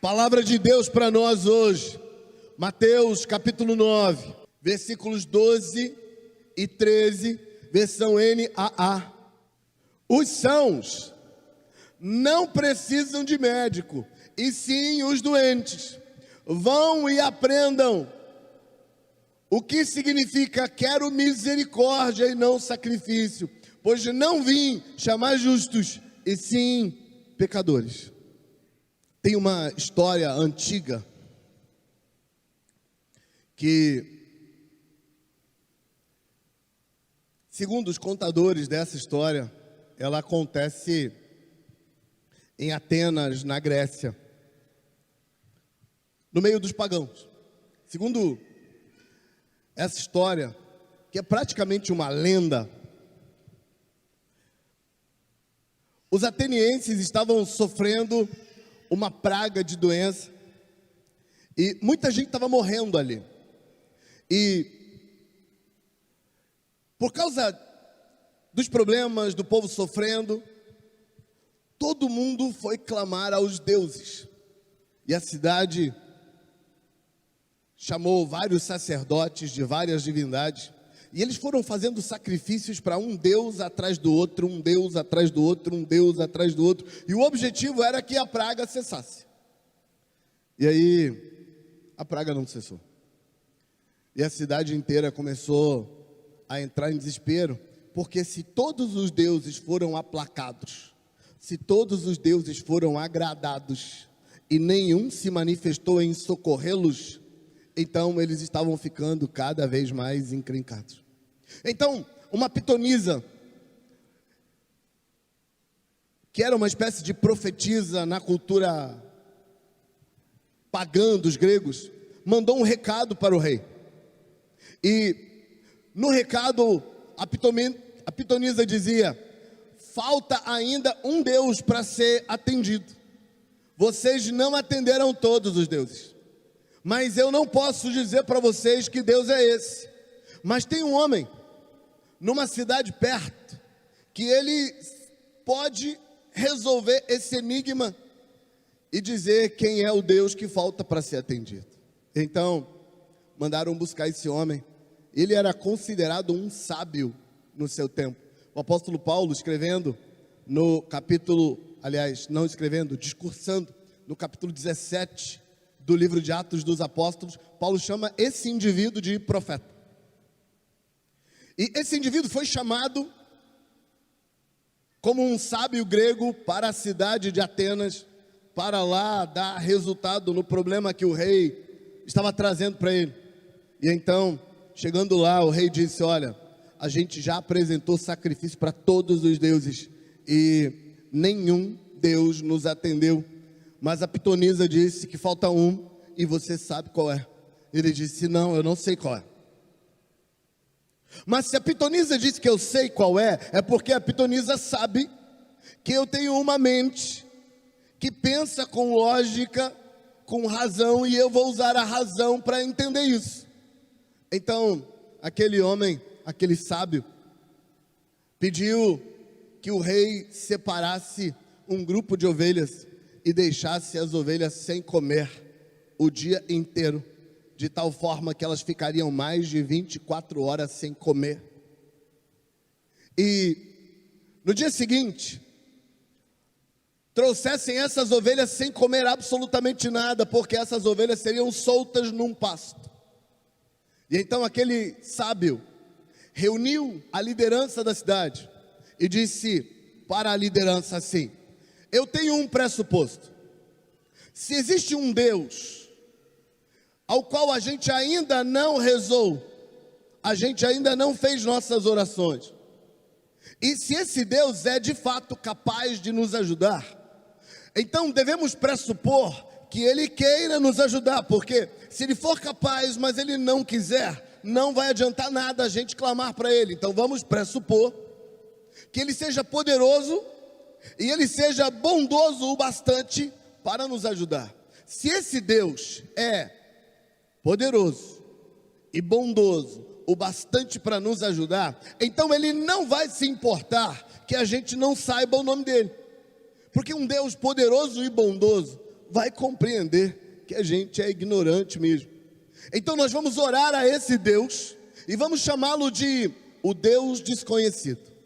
Palavra de Deus para nós hoje, Mateus capítulo 9, versículos 12 e 13, versão NAA. Os sãos não precisam de médico, e sim os doentes. Vão e aprendam o que significa quero misericórdia e não sacrifício, pois não vim chamar justos, e sim pecadores. Tem uma história antiga que, segundo os contadores dessa história, ela acontece em Atenas, na Grécia, no meio dos pagãos. Segundo essa história, que é praticamente uma lenda, os atenienses estavam sofrendo uma praga de doença e muita gente estava morrendo ali. E por causa dos problemas do povo sofrendo, todo mundo foi clamar aos deuses. E a cidade chamou vários sacerdotes de várias divindades, e eles foram fazendo sacrifícios para um deus atrás do outro, um deus atrás do outro, um deus atrás do outro, e o objetivo era que a praga cessasse. E aí, a praga não cessou. E a cidade inteira começou a entrar em desespero, porque se todos os deuses foram aplacados, se todos os deuses foram agradados, e nenhum se manifestou em socorrê-los, então eles estavam ficando cada vez mais encrencados. Então, uma pitonisa, que era uma espécie de profetisa na cultura pagã dos gregos, mandou um recado para o rei. E no recado, a pitonisa dizia: falta ainda um Deus para ser atendido. Vocês não atenderam todos os deuses, mas eu não posso dizer para vocês que Deus é esse. Mas tem um homem numa cidade perto que ele pode resolver esse enigma e dizer quem é o Deus que falta para ser atendido. Então, mandaram buscar esse homem. Ele era considerado um sábio no seu tempo. O apóstolo Paulo, escrevendo no capítulo, discursando no capítulo 17 do livro de Atos dos Apóstolos, Paulo chama esse indivíduo de profeta. E esse indivíduo foi chamado como um sábio grego para a cidade de Atenas, para lá dar resultado no problema que o rei estava trazendo para ele. E então, chegando lá, o rei disse: olha, a gente já apresentou sacrifício para todos os deuses e nenhum Deus nos atendeu. Mas a pitonisa disse que falta um e você sabe qual é. Ele disse: não, eu não sei qual é. Mas se a pitonisa disse que eu sei qual é porque a pitonisa sabe que eu tenho uma mente que pensa com lógica, com razão, e eu vou usar a razão para entender isso. Então, aquele homem, aquele sábio, pediu que o rei separasse um grupo de ovelhas e deixasse as ovelhas sem comer o dia inteiro, de tal forma que elas ficariam mais de 24 horas sem comer. E no dia seguinte, trouxessem essas ovelhas sem comer absolutamente nada, porque essas ovelhas seriam soltas num pasto. E então aquele sábio reuniu a liderança da cidade e disse para a liderança assim: eu tenho um pressuposto. Se existe um Deus ao qual a gente ainda não rezou, a gente ainda não fez nossas orações, e se esse Deus é de fato capaz de nos ajudar, então devemos pressupor que Ele queira nos ajudar, porque se Ele for capaz, mas Ele não quiser, não vai adiantar nada a gente clamar para Ele. Então vamos pressupor que Ele seja poderoso e Ele seja bondoso o bastante para nos ajudar. Se esse Deus é poderoso e bondoso o bastante para nos ajudar, então Ele não vai se importar que a gente não saiba o nome dele, porque um Deus poderoso e bondoso vai compreender que a gente é ignorante mesmo. Então nós vamos orar a esse Deus e vamos chamá-lo de o Deus desconhecido.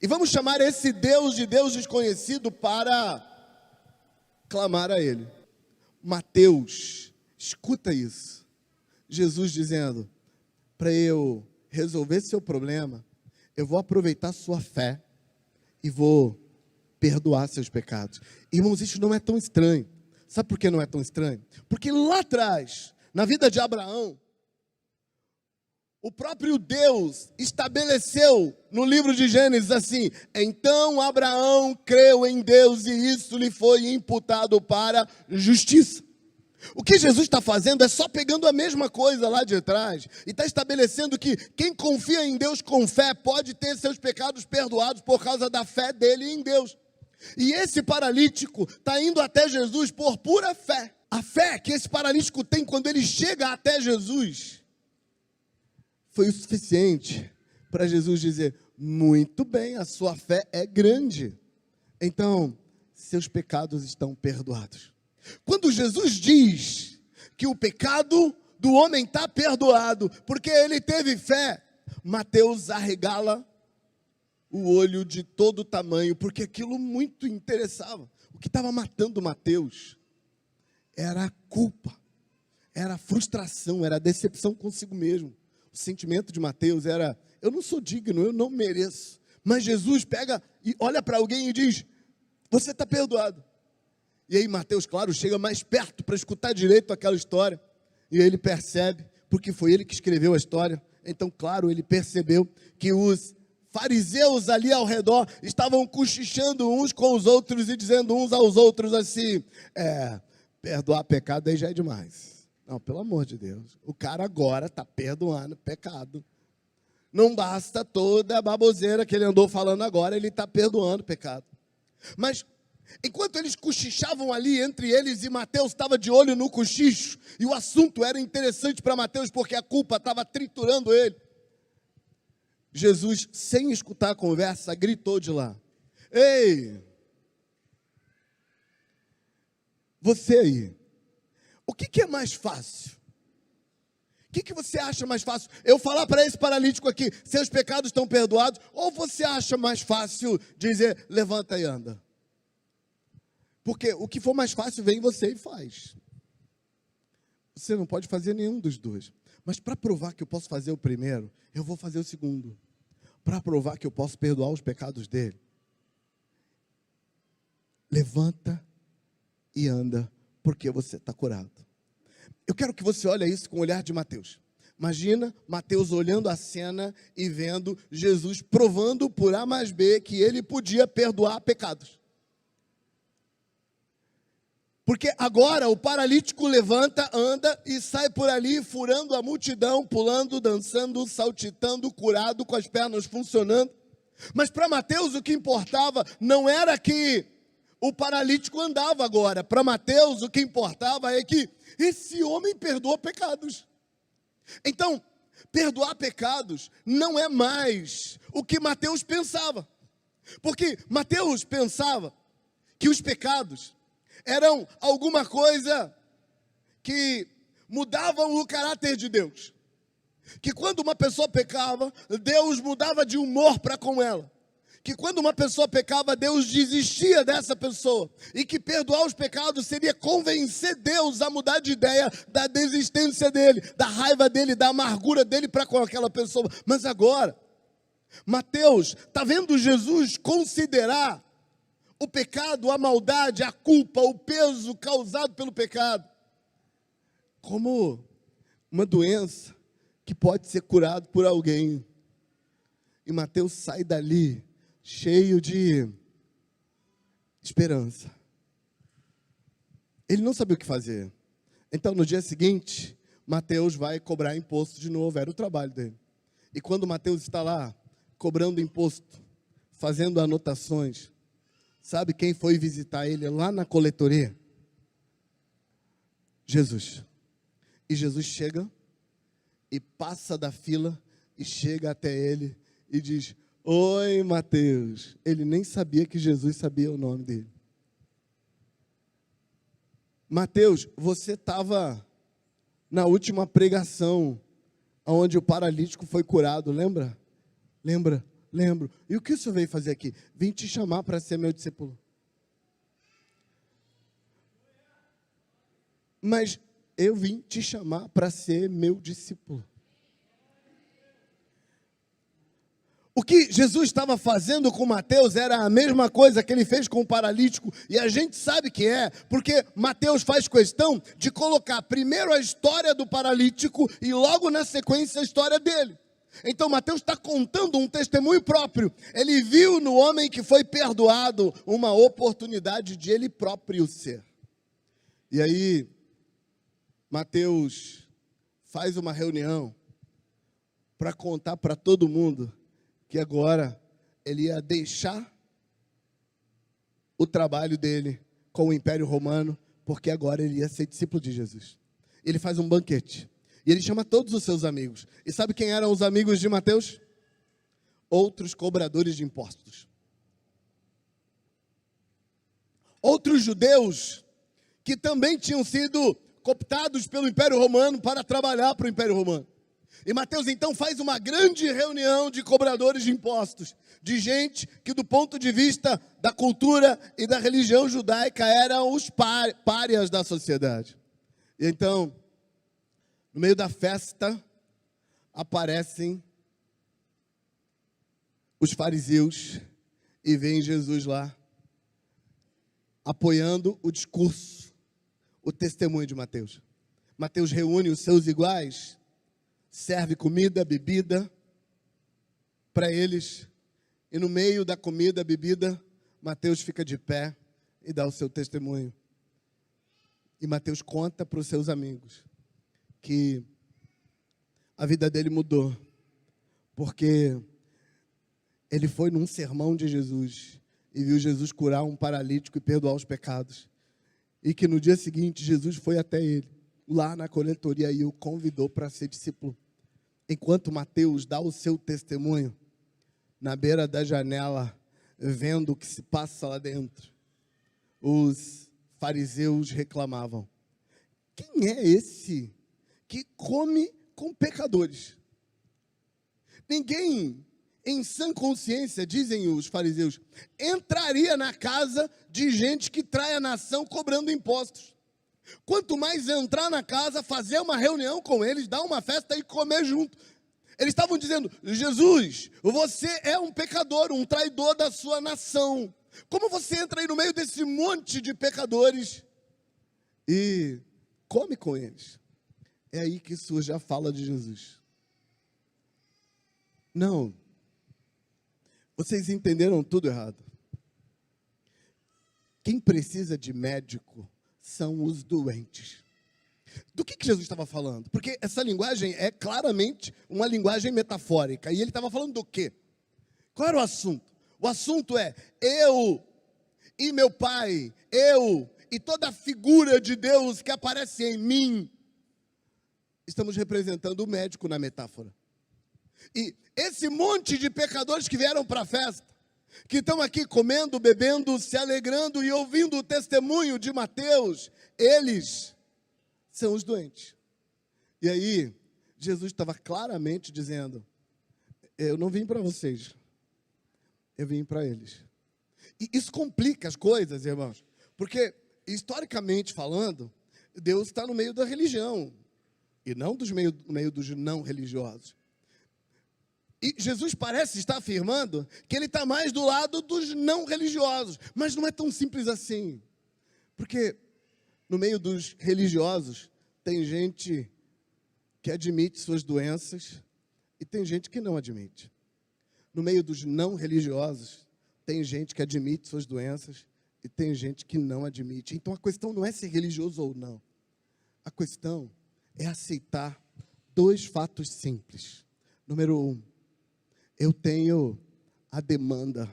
E vamos chamar esse Deus de Deus desconhecido para clamar a Ele. Mateus, escuta isso. Jesus dizendo, para eu resolver seu problema, eu vou aproveitar sua fé e vou perdoar seus pecados. Irmãos, isso não é tão estranho. Sabe por que não é tão estranho? Porque lá atrás, na vida de Abraão, o próprio Deus estabeleceu no livro de Gênesis assim: então Abraão creu em Deus e isso lhe foi imputado para justiça. O que Jesus está fazendo é só pegando a mesma coisa lá de trás e está estabelecendo que quem confia em Deus com fé pode ter seus pecados perdoados por causa da fé dele em Deus. E esse paralítico está indo até Jesus por pura fé. A fé que esse paralítico tem quando ele chega até Jesus foi o suficiente para Jesus dizer, muito bem, a sua fé é grande. Então, seus pecados estão perdoados. Quando Jesus diz que o pecado do homem está perdoado, porque ele teve fé, Mateus arregala o olho de todo tamanho, porque aquilo muito interessava. O que estava matando Mateus era a culpa, era a frustração, era a decepção consigo mesmo. O sentimento de Mateus era, eu não sou digno, eu não mereço. Mas Jesus pega e olha para alguém e diz, você está perdoado. E aí Mateus, claro, chega mais perto para escutar direito aquela história. E ele percebe, porque foi ele que escreveu a história. Então, claro, ele percebeu que os fariseus ali ao redor estavam cochichando uns com os outros e dizendo uns aos outros assim, perdoar pecado aí já é demais. Não, pelo amor de Deus, o cara agora está perdoando pecado. Não basta toda a baboseira que ele andou falando agora, ele está perdoando pecado. Mas, enquanto eles cochichavam ali entre eles e Mateus estava de olho no cochicho, e o assunto era interessante para Mateus porque a culpa estava triturando ele, Jesus, sem escutar a conversa, gritou de lá, ei, você aí, o que é mais fácil? O que você acha mais fácil? Eu falar para esse paralítico aqui, seus pecados estão perdoados, ou você acha mais fácil dizer, levanta e anda? Porque o que for mais fácil vem você e faz. Você não pode fazer nenhum dos dois. Mas para provar que eu posso fazer o primeiro, eu vou fazer o segundo. Para provar que eu posso perdoar os pecados dele, levanta e anda, porque você está curado. Eu quero que você olhe isso com o olhar de Mateus. Imagina Mateus olhando a cena e vendo Jesus provando por A mais B que ele podia perdoar pecados. Porque agora o paralítico levanta, anda e sai por ali furando a multidão, pulando, dançando, saltitando, curado, com as pernas funcionando. Mas para Mateus o que importava não era que o paralítico andava agora. Para Mateus o que importava é que esse homem perdoa pecados. Então, perdoar pecados não é mais o que Mateus pensava. Porque Mateus pensava que os pecados eram alguma coisa que mudavam o caráter de Deus. Que quando uma pessoa pecava, Deus mudava de humor para com ela. Que quando uma pessoa pecava, Deus desistia dessa pessoa. E que perdoar os pecados seria convencer Deus a mudar de ideia da desistência dele, da raiva dele, da amargura dele para com aquela pessoa. Mas agora, Mateus está vendo Jesus considerar o pecado, a maldade, a culpa, o peso causado pelo pecado como uma doença que pode ser curado por alguém. E Mateus sai dali cheio de esperança. Ele não sabia o que fazer. Então, no dia seguinte, Mateus vai cobrar imposto de novo. Era o trabalho dele. E quando Mateus está lá, cobrando imposto, fazendo anotações, sabe quem foi visitar ele lá na coletoria? Jesus. E Jesus chega e passa da fila e chega até ele e diz, oi, Mateus. Ele nem sabia que Jesus sabia o nome dele. Mateus, você estava na última pregação, onde o paralítico foi curado, lembra? Lembro. E o que o senhor veio fazer aqui? Vim te chamar para ser meu discípulo. Mas eu vim te chamar para ser meu discípulo. O que Jesus estava fazendo com Mateus era a mesma coisa que ele fez com o paralítico, e a gente sabe que é, porque Mateus faz questão de colocar primeiro a história do paralítico e logo na sequência a história dele. Então Mateus está contando um testemunho próprio. Ele viu no homem que foi perdoado uma oportunidade de ele próprio ser. E aí, Mateus faz uma reunião para contar para todo mundo que agora ele ia deixar o trabalho dele com o Império Romano, porque agora ele ia ser discípulo de Jesus. Ele faz um banquete, e ele chama todos os seus amigos. E sabe quem eram os amigos de Mateus? Outros cobradores de impostos. Outros judeus que também tinham sido cooptados pelo Império Romano para trabalhar para o Império Romano. E Mateus então faz uma grande reunião de cobradores de impostos, de gente que do ponto de vista da cultura e da religião judaica eram os párias da sociedade. E então, no meio da festa, aparecem os fariseus e veem Jesus lá, apoiando o discurso, o testemunho de Mateus. Mateus reúne os seus iguais, serve comida, bebida para eles, e no meio da comida, bebida, Mateus fica de pé e dá o seu testemunho. E Mateus conta para os seus amigos que a vida dele mudou, porque ele foi num sermão de Jesus e viu Jesus curar um paralítico e perdoar os pecados, e que no dia seguinte Jesus foi até ele, lá na coletoria, e o convidou para ser discípulo. Enquanto Mateus dá o seu testemunho, na beira da janela, vendo o que se passa lá dentro, os fariseus reclamavam: quem é esse que come com pecadores? Ninguém, em sã consciência, dizem os fariseus, entraria na casa de gente que trai a nação cobrando impostos. Quanto mais entrar na casa, fazer uma reunião com eles, dar uma festa e comer junto. Eles estavam dizendo: Jesus, você é um pecador, um traidor da sua nação. Como você entra aí no meio desse monte de pecadores e come com eles? É aí que surge a fala de Jesus. Não, vocês entenderam tudo errado. Quem precisa de médico são os doentes. Do que Jesus estava falando? Porque essa linguagem é claramente uma linguagem metafórica. E ele estava falando do quê? Qual era o assunto? O assunto é: eu e meu Pai, eu e toda a figura de Deus que aparece em mim, estamos representando o médico na metáfora. E esse monte de pecadores que vieram para a festa, que estão aqui comendo, bebendo, se alegrando e ouvindo o testemunho de Mateus, eles são os doentes. E aí, Jesus estava claramente dizendo: eu não vim para vocês, eu vim para eles. E isso complica as coisas, irmãos, porque, historicamente falando, Deus está no meio da religião, e não no meio dos não religiosos. E Jesus parece estar afirmando que ele está mais do lado dos não religiosos. Mas não é tão simples assim. Porque no meio dos religiosos tem gente que admite suas doenças e tem gente que não admite. No meio dos não religiosos tem gente que admite suas doenças e tem gente que não admite. Então a questão não é ser religioso ou não. A questão é aceitar dois fatos simples. Número 1. Eu tenho a demanda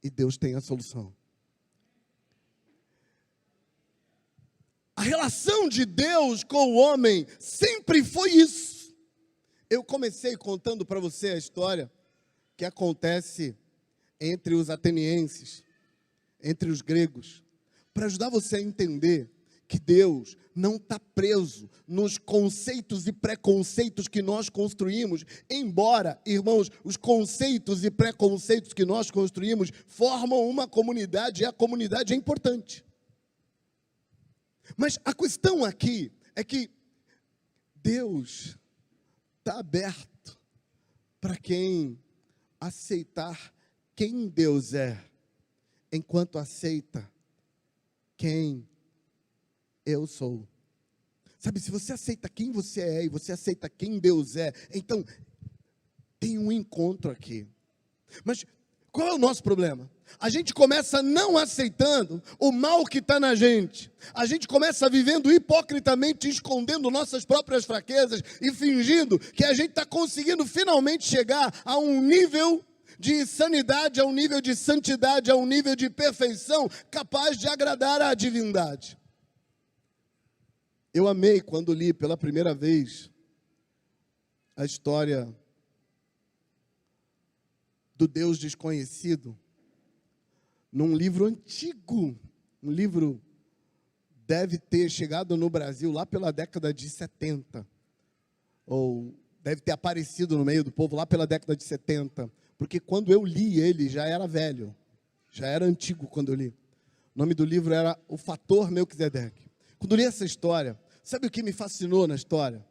e Deus tem a solução. A relação de Deus com o homem sempre foi isso. Eu comecei contando para você a história que acontece entre os atenienses, entre os gregos, para ajudar você a entender que Deus não está preso nos conceitos e preconceitos que nós construímos, embora, irmãos, os conceitos e preconceitos que nós construímos formam uma comunidade, e a comunidade é importante. Mas a questão aqui é que Deus está aberto para quem aceitar quem Deus é, enquanto aceita quem eu sou. Sabe, se você aceita quem você é e você aceita quem Deus é, então tem um encontro aqui. Mas qual é o nosso problema? A gente começa não aceitando o mal que está na gente. A gente começa vivendo hipocritamente, escondendo nossas próprias fraquezas e fingindo que a gente está conseguindo finalmente chegar a um nível de sanidade, a um nível de santidade, a um nível de perfeição capaz de agradar à divindade. Eu amei quando li pela primeira vez a história do Deus desconhecido, num livro antigo, um livro deve ter chegado no Brasil lá pela década de 70, ou deve ter aparecido no meio do povo lá pela década de 70, porque quando eu li ele já era velho, já era antigo quando eu li. O nome do livro era O Fator Melquisedeque. Quando eu li essa história, sabe o que me fascinou na história?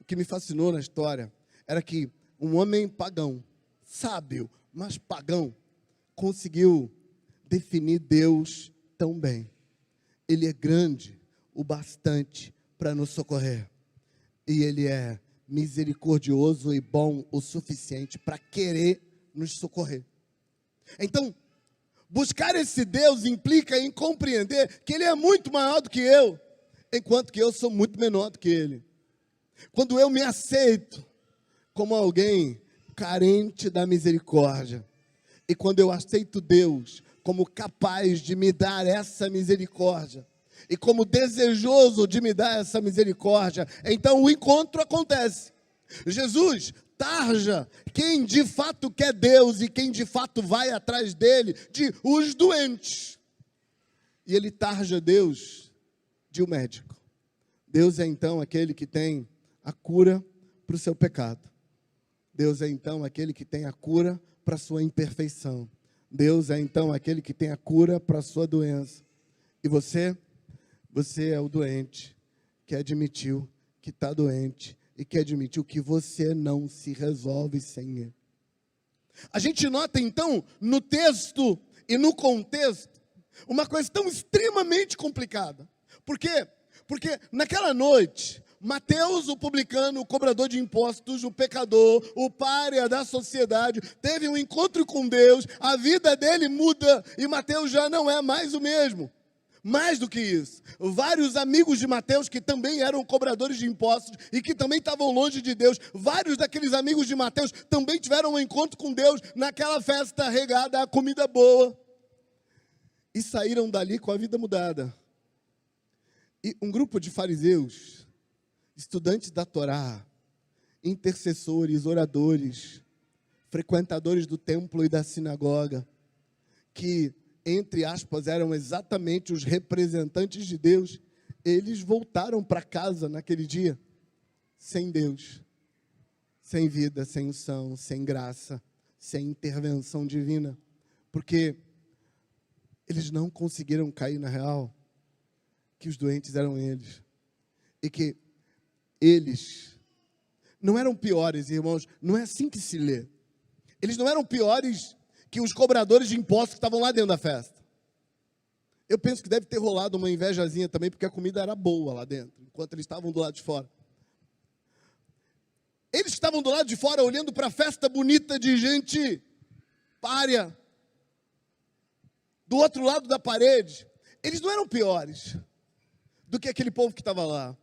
O que me fascinou na história era que um homem pagão, sábio, mas pagão, conseguiu definir Deus tão bem. Ele é grande o bastante para nos socorrer. E Ele é misericordioso e bom o suficiente para querer nos socorrer. Então, buscar esse Deus implica em compreender que Ele é muito maior do que eu, enquanto que eu sou muito menor do que Ele. Quando eu me aceito como alguém carente da misericórdia, e quando eu aceito Deus como capaz de me dar essa misericórdia, e como desejoso de me dar essa misericórdia, então o encontro acontece. Jesus tarja quem de fato quer Deus e quem de fato vai atrás dele, de os doentes. E ele tarja Deus de um médico. Deus é então aquele que tem a cura para o seu pecado. Deus é então aquele que tem a cura para a sua imperfeição. Deus é então aquele que tem a cura para a sua doença. E você é o doente que admitiu que está doente e que admitiu que você não se resolve sem Ele. A gente nota então no texto e no contexto uma coisa tão extremamente complicada. Por quê? Porque naquela noite, Mateus, o publicano, o cobrador de impostos, o pecador, o pária da sociedade, teve um encontro com Deus, a vida dele muda e Mateus já não é mais o mesmo. Mais do que isso, vários amigos de Mateus que também eram cobradores de impostos e que também estavam longe de Deus, vários daqueles amigos de Mateus também tiveram um encontro com Deus naquela festa regada a comida boa e saíram dali com a vida mudada. E um grupo de fariseus, estudantes da Torá, intercessores, oradores, frequentadores do templo e da sinagoga, que, entre aspas, eram exatamente os representantes de Deus, eles voltaram para casa naquele dia, sem Deus, sem vida, sem unção, sem graça, sem intervenção divina, porque eles não conseguiram cair na real que os doentes eram eles, e que eles não eram piores, irmãos, não é assim que se lê. Eles não eram piores que os cobradores de impostos que estavam lá dentro da festa. Eu penso que deve ter rolado uma invejazinha também, porque a comida era boa lá dentro, enquanto eles estavam do lado de fora. Eles estavam do lado de fora, olhando para a festa bonita de gente pária, do outro lado da parede. Eles não eram piores do que aquele povo que estava lá.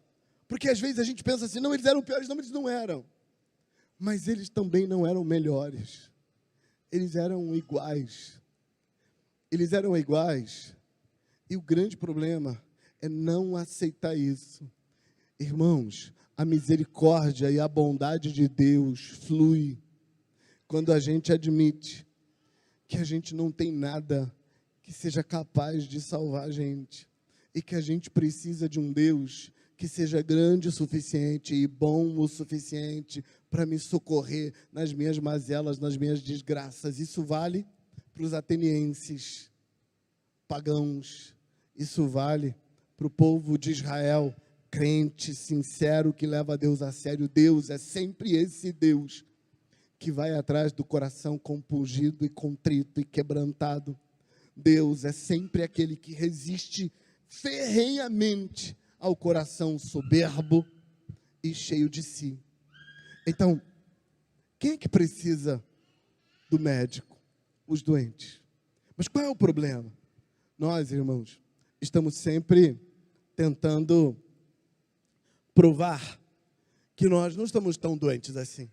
Porque às vezes a gente pensa assim, não, eles eram piores, não, eles não eram. Mas eles também não eram melhores. Eles eram iguais. Eles eram iguais. E o grande problema é não aceitar isso. Irmãos, a misericórdia e a bondade de Deus flui quando a gente admite que a gente não tem nada que seja capaz de salvar a gente. e que a gente precisa de um Deus que seja grande o suficiente e bom o suficiente para me socorrer nas minhas mazelas, nas minhas desgraças. Isso vale para os atenienses pagãos, isso vale para o povo de Israel, crente, sincero, que leva Deus a sério. Deus é sempre esse Deus que vai atrás do coração compungido e contrito e quebrantado. Deus é sempre aquele que resiste ferrenhamente ao coração soberbo e cheio de si. Então, quem é que precisa do médico? Os doentes. Mas qual é o problema? Nós, irmãos, estamos sempre tentando provar que nós não estamos tão doentes assim.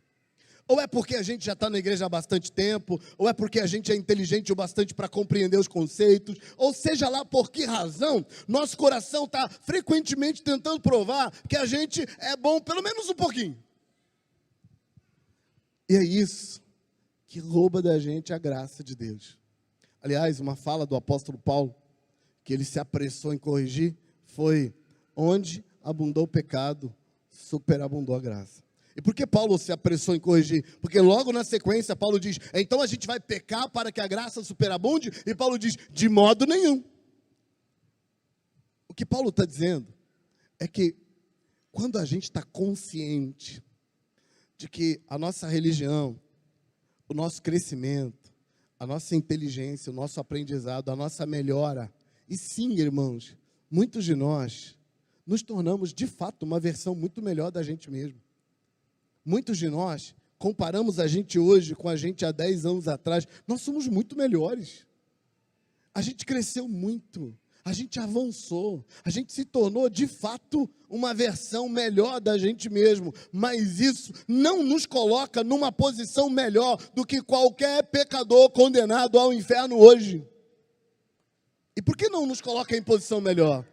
Ou é porque a gente já está na igreja há bastante tempo, ou é porque a gente é inteligente o bastante para compreender os conceitos, ou seja lá por que razão, nosso coração está frequentemente tentando provar que a gente é bom pelo menos um pouquinho. E é isso que rouba da gente a graça de Deus. Aliás, uma fala do apóstolo Paulo, que ele se apressou em corrigir, foi: onde abundou o pecado, superabundou a graça. E por que Paulo se apressou em corrigir? Porque logo na sequência Paulo diz: então a gente vai pecar para que a graça superabunde? E Paulo diz: de modo nenhum. O que Paulo está dizendo é que quando a gente está consciente de que a nossa religião, o nosso crescimento, a nossa inteligência, o nosso aprendizado, a nossa melhora, e sim, irmãos, muitos de nós nos tornamos de fato uma versão muito melhor da gente mesmo. Muitos de nós comparamos a gente hoje com a gente há 10 anos atrás. Nós somos muito melhores. A gente cresceu muito. A gente avançou. A gente se tornou, de fato, uma versão melhor da gente mesmo. Mas isso não nos coloca numa posição melhor do que qualquer pecador condenado ao inferno hoje. E por que não nos coloca em posição melhor?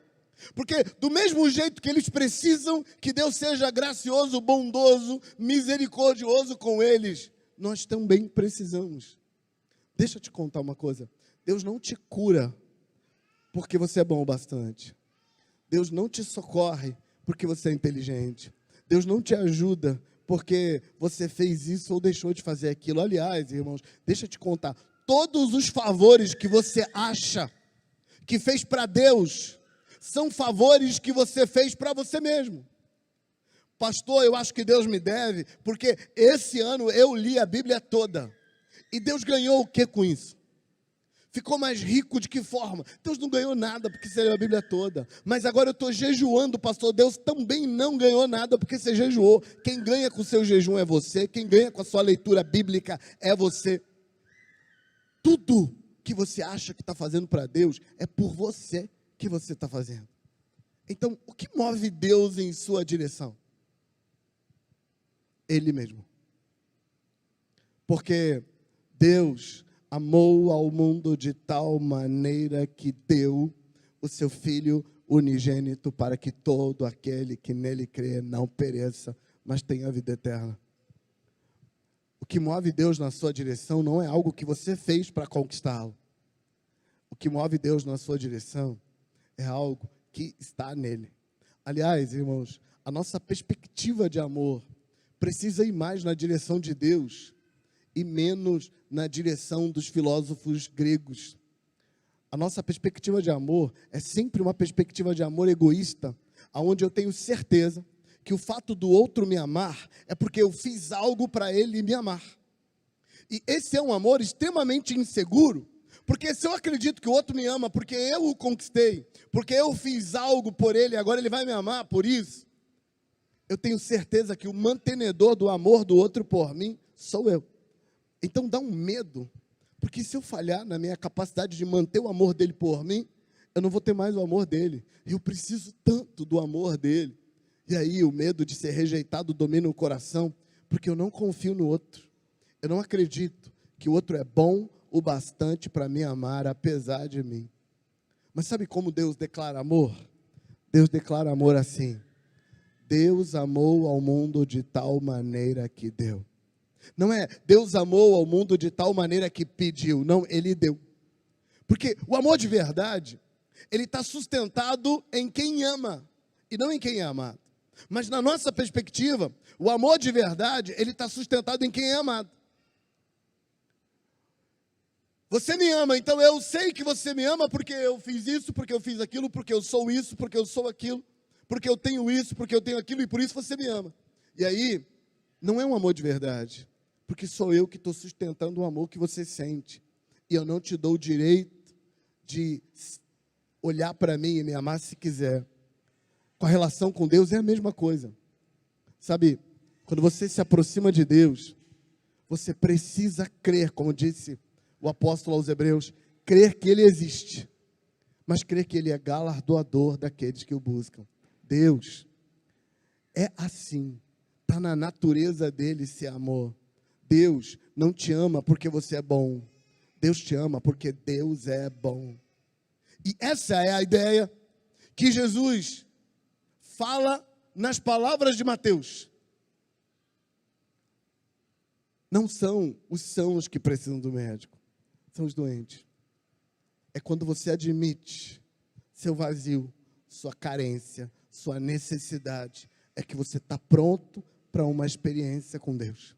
Porque do mesmo jeito que eles precisam que Deus seja gracioso, bondoso, misericordioso com eles, nós também precisamos. Deixa eu te contar uma coisa. Deus não te cura porque você é bom o bastante. Deus não te socorre porque você é inteligente. Deus não te ajuda porque você fez isso ou deixou de fazer aquilo. Aliás, irmãos, deixa eu te contar. Todos os favores que você acha que fez para Deus são favores que você fez para você mesmo. Pastor, eu acho que Deus me deve, porque esse ano eu li a Bíblia toda. E Deus ganhou o que com isso? Ficou mais rico de que forma? Deus não ganhou nada porque você leu a Bíblia toda. Mas agora eu estou jejuando, pastor. Deus também não ganhou nada porque você jejuou. Quem ganha com o seu jejum é você. Quem ganha com a sua leitura bíblica é você. Tudo que você acha que está fazendo para Deus é por você que você está fazendo. Então, o que move Deus em sua direção? Ele mesmo. Porque Deus amou ao mundo de tal maneira que deu o seu Filho unigênito para que todo aquele que nele crê não pereça, mas tenha vida eterna. O que move Deus na sua direção não é algo que você fez para conquistá-lo. O que move Deus na sua direção é algo que está nele. Aliás, irmãos, a nossa perspectiva de amor precisa ir mais na direção de Deus e menos na direção dos filósofos gregos. A nossa perspectiva de amor é sempre uma perspectiva de amor egoísta, onde eu tenho certeza que o fato do outro me amar é porque eu fiz algo para ele me amar. E esse é um amor extremamente inseguro, porque se eu acredito que o outro me ama porque eu o conquistei, porque eu fiz algo por ele, agora ele vai me amar por isso, eu tenho certeza que o mantenedor do amor do outro por mim sou eu. Então dá um medo, porque se eu falhar na minha capacidade de manter o amor dele por mim, eu não vou ter mais o amor dele. Eu preciso tanto do amor dele. E aí o medo de ser rejeitado domina o coração, porque eu não confio no outro. Eu não acredito que o outro é bom o bastante para me amar, apesar de mim. Mas sabe como Deus declara amor? Deus declara amor assim: Deus amou ao mundo de tal maneira que deu. Não é Deus amou ao mundo de tal maneira que pediu, não, Ele deu. Porque o amor de verdade ele está sustentado em quem ama e não em quem é amado. Mas na nossa perspectiva, o amor de verdade, ele está sustentado em quem é amado. Você me ama, então eu sei que você me ama porque eu fiz isso, porque eu fiz aquilo, porque eu sou isso, porque eu sou aquilo, porque eu tenho isso, porque eu tenho aquilo, e por isso você me ama. E aí, não é um amor de verdade, porque sou eu que estou sustentando o amor que você sente. E eu não te dou o direito de olhar para mim e me amar se quiser. Com a relação com Deus é a mesma coisa. Sabe, quando você se aproxima de Deus, você precisa crer, como disse o apóstolo aos Hebreus, crer que Ele existe, mas crer que Ele é galardoador daqueles que o buscam. Deus é assim, está na natureza dele ser amor. Deus não te ama porque você é bom, Deus te ama porque Deus é bom. E essa é a ideia que Jesus fala nas palavras de Mateus. Não são os sãos que precisam do médico, são os doentes. É quando você admite seu vazio, sua carência, sua necessidade, é que você está pronto para uma experiência com Deus.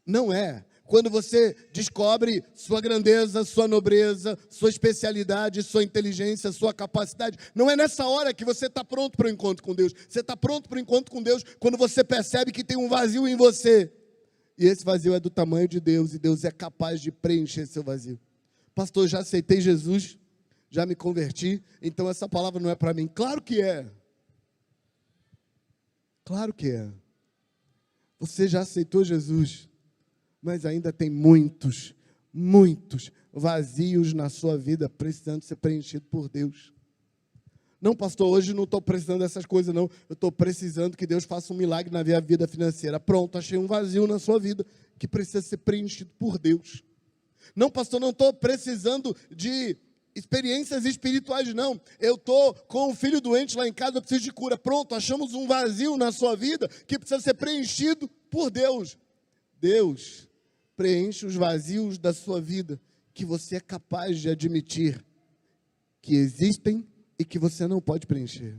Não é quando você descobre sua grandeza, sua nobreza, sua especialidade, sua inteligência, sua capacidade. Não é nessa hora que você está pronto para o encontro com Deus. Você está pronto para o encontro com Deus quando você percebe que tem um vazio em você. E esse vazio é do tamanho de Deus, e Deus é capaz de preencher seu vazio. Pastor, já aceitei Jesus, já me converti, então essa palavra não é para mim. Claro que é. Claro que é. Você já aceitou Jesus, mas ainda tem muitos vazios na sua vida precisando ser preenchido por Deus. Não, pastor, hoje não estou precisando dessas coisas, não. Eu estou precisando que Deus faça um milagre na minha vida financeira. Pronto, achei um vazio na sua vida que precisa ser preenchido por Deus. Não, pastor, não estou precisando de experiências espirituais, não. Eu estou com um filho doente lá em casa, eu preciso de cura. Pronto, achamos um vazio na sua vida que precisa ser preenchido por Deus. Deus preenche os vazios da sua vida que você é capaz de admitir que existem e que você não pode preencher.